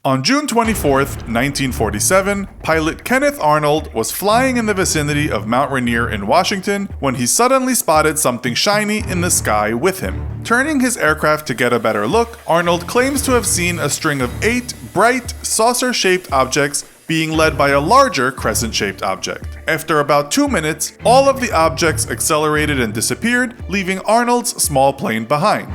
On June 24, 1947, pilot Kenneth Arnold was flying in the vicinity of Mount Rainier in Washington when he suddenly spotted something shiny in the sky with him. Turning his aircraft to get a better look, Arnold claims to have seen a string of 8 bright, saucer-shaped objects being led by a larger crescent-shaped object. After about 2 minutes, all of the objects accelerated and disappeared, leaving Arnold's small plane behind.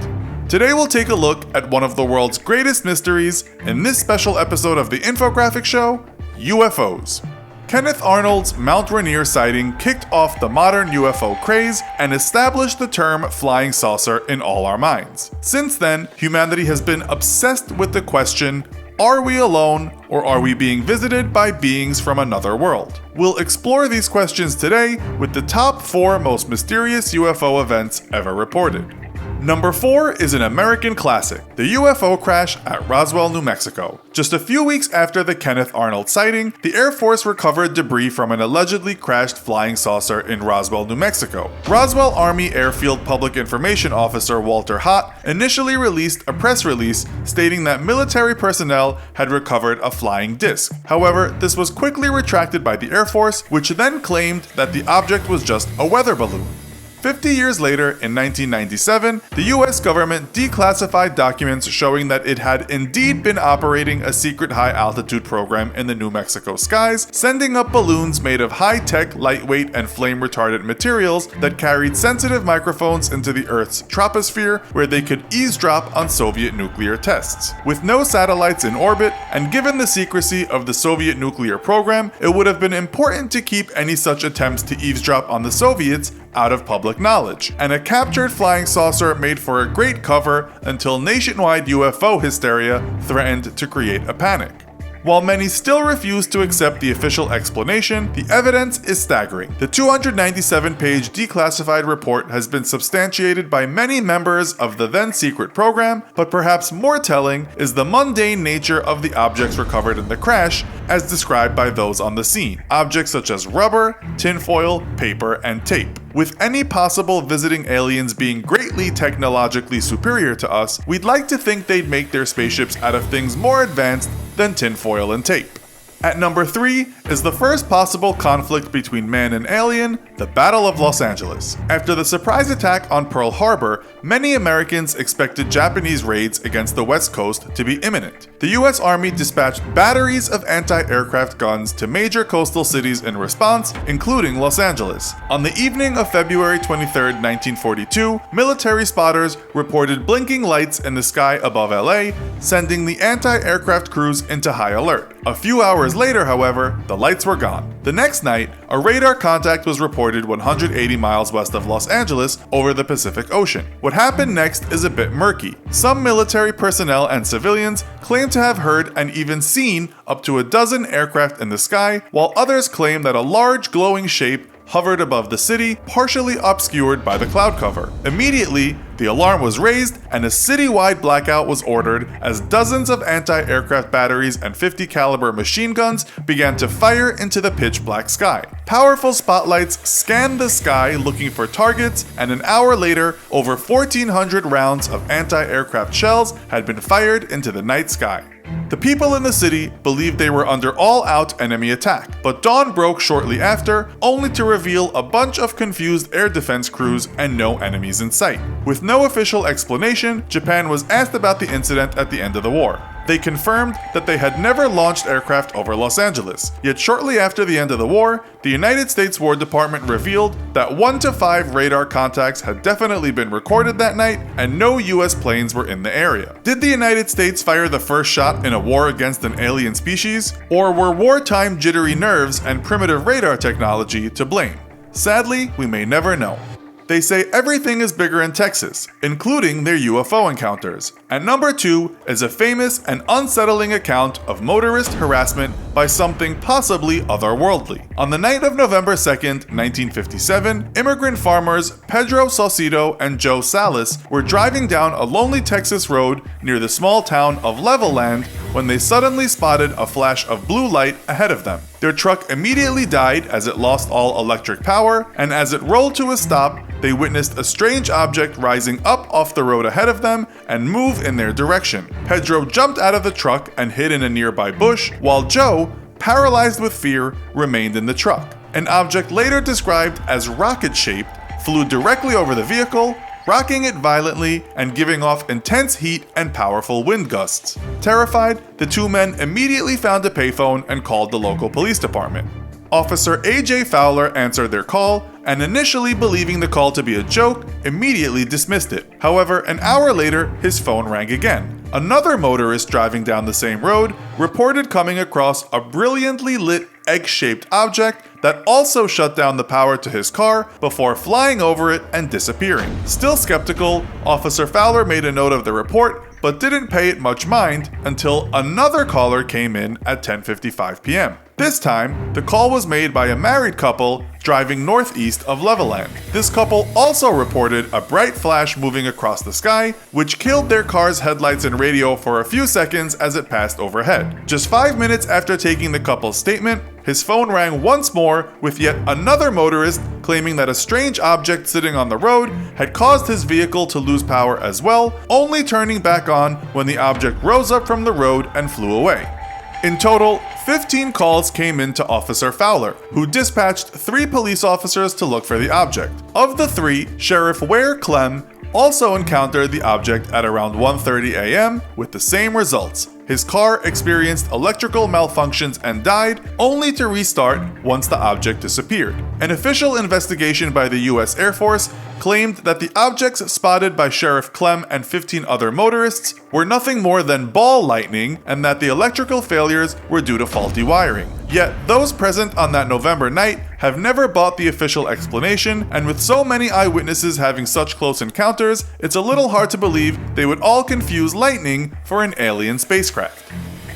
Today we'll take a look at one of the world's greatest mysteries in this special episode of the Infographic Show, UFOs. Kenneth Arnold's Mount Rainier sighting kicked off the modern UFO craze and established the term flying saucer in all our minds. Since then, humanity has been obsessed with the question, are we alone, or are we being visited by beings from another world? We'll explore these questions today with the top 4 most mysterious UFO events ever reported. Number 4 is an American classic, the UFO crash at Roswell, New Mexico. Just a few weeks after the Kenneth Arnold sighting, the Air Force recovered debris from an allegedly crashed flying saucer in Roswell, New Mexico. Roswell Army Airfield Public Information Officer Walter Haut initially released a press release stating that military personnel had recovered a flying disc. However, this was quickly retracted by the Air Force, which then claimed that the object was just a weather balloon. 50 years later, in 1997, the US government declassified documents showing that it had indeed been operating a secret high-altitude program in the New Mexico skies, sending up balloons made of high-tech, lightweight, and flame-retardant materials that carried sensitive microphones into the Earth's troposphere, where they could eavesdrop on Soviet nuclear tests. With no satellites in orbit, and given the secrecy of the Soviet nuclear program, it would have been important to keep any such attempts to eavesdrop on the Soviets out of public knowledge, and a captured flying saucer made for a great cover until nationwide UFO hysteria threatened to create a panic. While many still refuse to accept the official explanation, the evidence is staggering. The 297-page declassified report has been substantiated by many members of the then-secret program, but perhaps more telling is the mundane nature of the objects recovered in the crash, as described by those on the scene. Objects such as rubber, tinfoil, paper, and tape. With any possible visiting aliens being greatly technologically superior to us, we'd like to think they'd make their spaceships out of things more advanced than tinfoil and tape. At number 3 is the first possible conflict between man and alien, the Battle of Los Angeles. After the surprise attack on Pearl Harbor, many Americans expected Japanese raids against the West Coast to be imminent. The US Army dispatched batteries of anti-aircraft guns to major coastal cities in response, including Los Angeles. On the evening of February 23, 1942, military spotters reported blinking lights in the sky above LA, sending the anti-aircraft crews into high alert. A few hours later, however, the lights were gone. The next night, a radar contact was reported 180 miles west of Los Angeles over the Pacific Ocean. What happened next is a bit murky. Some military personnel and civilians claim to have heard and even seen up to a dozen aircraft in the sky, while others claim that a large glowing shape hovered above the city, partially obscured by the cloud cover. Immediately, the alarm was raised and a citywide blackout was ordered as dozens of anti-aircraft batteries and 50 caliber machine guns began to fire into the pitch black sky. Powerful spotlights scanned the sky looking for targets, and an hour later, over 1,400 rounds of anti-aircraft shells had been fired into the night sky. The people in the city believed they were under all-out enemy attack, but dawn broke shortly after, only to reveal a bunch of confused air defense crews and no enemies in sight. With no official explanation, Japan was asked about the incident at the end of the war. They confirmed that they had never launched aircraft over Los Angeles. Yet shortly after the end of the war, the United States War Department revealed that 1 to 5 radar contacts had definitely been recorded that night and no US planes were in the area. Did the United States fire the first shot in a war against an alien species? Or were wartime jittery nerves and primitive radar technology to blame? Sadly, we may never know. They say everything is bigger in Texas, including their UFO encounters. At number 2 is a famous and unsettling account of motorist harassment by something possibly otherworldly. On the night of November 2nd, 1957, immigrant farmers Pedro Saucedo and Joe Salas were driving down a lonely Texas road near the small town of Levelland when they suddenly spotted a flash of blue light ahead of them. Their truck immediately died as it lost all electric power, and as it rolled to a stop, they witnessed a strange object rising up off the road ahead of them and move in their direction. Pedro jumped out of the truck and hid in a nearby bush, while Joe, paralyzed with fear, remained in the truck. An object later described as rocket-shaped flew directly over the vehicle, rocking it violently and giving off intense heat and powerful wind gusts. Terrified, the two men immediately found a payphone and called the local police department. Officer A.J. Fowler answered their call and, initially believing the call to be a joke, immediately dismissed it. However, an hour later, his phone rang again. Another motorist driving down the same road reported coming across a brilliantly lit egg-shaped object that also shut down the power to his car before flying over it and disappearing. Still skeptical, Officer Fowler made a note of the report but didn't pay it much mind until another caller came in at 10:55 p.m. This time, the call was made by a married couple driving northeast of Levelland. This couple also reported a bright flash moving across the sky, which killed their car's headlights and radio for a few seconds as it passed overhead. Just 5 minutes after taking the couple's statement, his phone rang once more with yet another motorist claiming that a strange object sitting on the road had caused his vehicle to lose power as well, only turning back on when the object rose up from the road and flew away. In total, 15 calls came in to Officer Fowler, who dispatched 3 police officers to look for the object. Of the 3, Sheriff Ware Clem also encountered the object at around 1:30 a.m. with the same results. His car experienced electrical malfunctions and died, only to restart once the object disappeared. An official investigation by the US Air Force claimed that the objects spotted by Sheriff Clem and 15 other motorists were nothing more than ball lightning, and that the electrical failures were due to faulty wiring. Yet, those present on that November night have never bought the official explanation, and with so many eyewitnesses having such close encounters, it's a little hard to believe they would all confuse lightning for an alien spacecraft.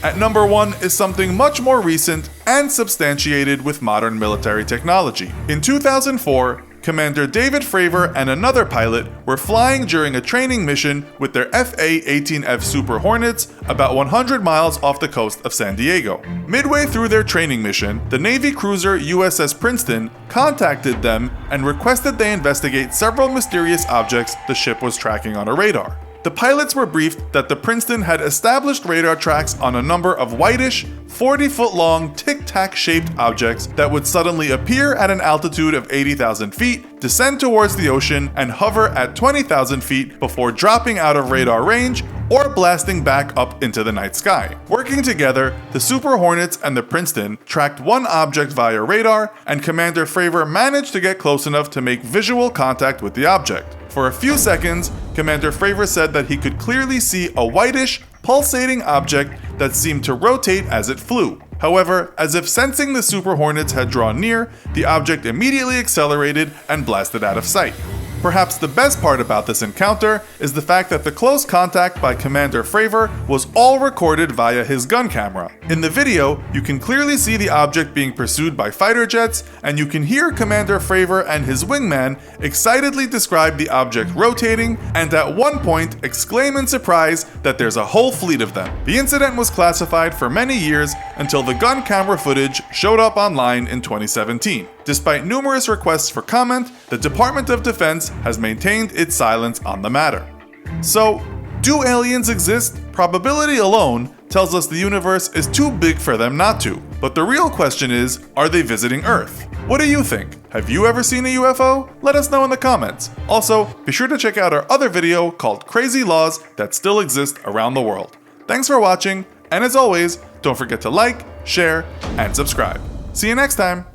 At number 1 is something much more recent and substantiated with modern military technology. In 2004, Commander David Fravor and another pilot were flying during a training mission with their FA-18F Super Hornets about 100 miles off the coast of San Diego. Midway through their training mission, the Navy cruiser USS Princeton contacted them and requested they investigate several mysterious objects the ship was tracking on a radar. The pilots were briefed that the Princeton had established radar tracks on a number of whitish, 40-foot-long tic-tac shaped objects that would suddenly appear at an altitude of 80,000 feet, descend towards the ocean, and hover at 20,000 feet before dropping out of radar range or blasting back up into the night sky. Working together, the Super Hornets and the Princeton tracked one object via radar, and Commander Fravor managed to get close enough to make visual contact with the object. For a few seconds, Commander Fravor said that he could clearly see a whitish, pulsating object that seemed to rotate as it flew. However, as if sensing the Super Hornets had drawn near, the object immediately accelerated and blasted out of sight. Perhaps the best part about this encounter is the fact that the close contact by Commander Fravor was all recorded via his gun camera. In the video, you can clearly see the object being pursued by fighter jets, and you can hear Commander Fravor and his wingman excitedly describe the object rotating, and at one point exclaim in surprise that there's a whole fleet of them. The incident was classified for many years until the gun camera footage showed up online in 2017. Despite numerous requests for comment, the Department of Defense has maintained its silence on the matter. So, do aliens exist? Probability alone tells us the universe is too big for them not to. But the real question is, are they visiting Earth? What do you think? Have you ever seen a UFO? Let us know in the comments. Also, be sure to check out our other video called Crazy Laws That Still Exist Around the World. Thanks for watching, and as always, don't forget to like, share, and subscribe. See you next time!